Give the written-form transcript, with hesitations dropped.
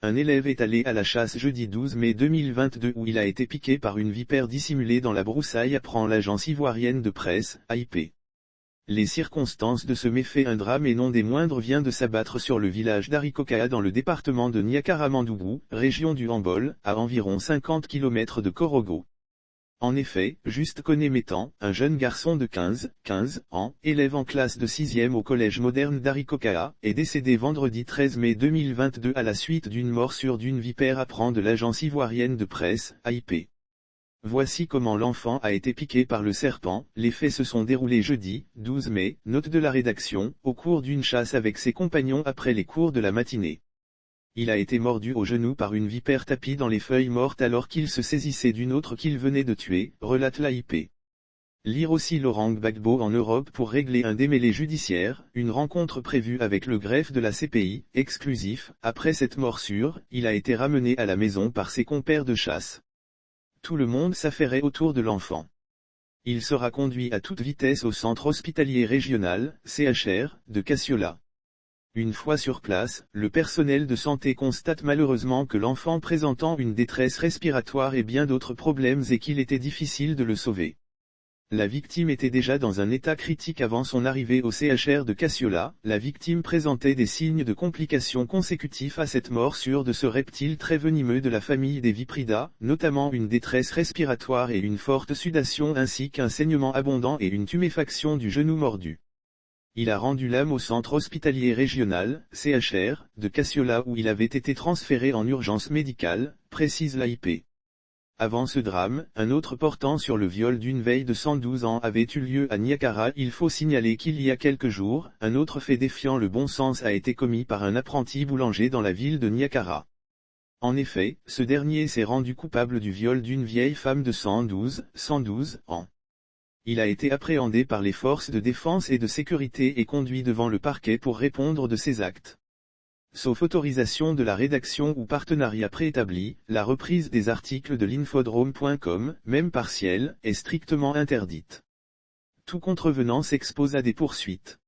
Un élève est allé à la chasse jeudi 12 mai 2022 où il a été piqué par une vipère dissimulée dans la broussaille, apprend l'agence ivoirienne de presse, AIP. Les circonstances de ce méfait, un drame et non des moindres, vient de s'abattre sur le village d'Arikokaa dans le département de Niakara-Mandougou, région du Hambol, à environ 50 km de Korogo. En effet, Juste Koné-Métan, un jeune garçon de 15 ans, élève en classe de 6e au collège moderne d'Arikokaa, est décédé vendredi 13 mai 2022 à la suite d'une morsure d'une vipère, apprend de l'agence ivoirienne de presse, AIP. Voici comment l'enfant a été piqué par le serpent. Les faits se sont déroulés jeudi, 12 mai, note de la rédaction, au cours d'une chasse avec ses compagnons après les cours de la matinée. Il a été mordu au genou par une vipère tapie dans les feuilles mortes alors qu'il se saisissait d'une autre qu'il venait de tuer, relate l'AIP. Lire aussi Laurent Gbagbo en Europe pour régler un démêlé judiciaire, une rencontre prévue avec le greffe de la CPI, exclusif. Après cette morsure, il a été ramené à la maison par ses compères de chasse. Tout le monde s'affairait autour de l'enfant. Il sera conduit à toute vitesse au centre hospitalier régional, CHR, de Kassiola. Une fois sur place, le personnel de santé constate malheureusement que l'enfant présentant une détresse respiratoire et bien d'autres problèmes et qu'il était difficile de le sauver. La victime était déjà dans un état critique avant son arrivée au CHR de Kassiola. La victime présentait des signes de complications consécutifs à cette morsure de ce reptile très venimeux de la famille des Vipridae, notamment une détresse respiratoire et une forte sudation ainsi qu'un saignement abondant et une tuméfaction du genou mordu. Il a rendu l'âme au centre hospitalier régional, CHR, de Kassiola où il avait été transféré en urgence médicale, précise l'AIP. Avant ce drame, un autre portant sur le viol d'une veille de 112 ans avait eu lieu à Niakara. Il faut signaler qu'il y a quelques jours, un autre fait défiant le bon sens a été commis par un apprenti boulanger dans la ville de Niakara. En effet, ce dernier s'est rendu coupable du viol d'une vieille femme de 112 ans. Il a été appréhendé par les forces de défense et de sécurité et conduit devant le parquet pour répondre de ses actes. Sauf autorisation de la rédaction ou partenariat préétabli, la reprise des articles de l'infodrome.com, même partielle, est strictement interdite. Tout contrevenant s'expose à des poursuites.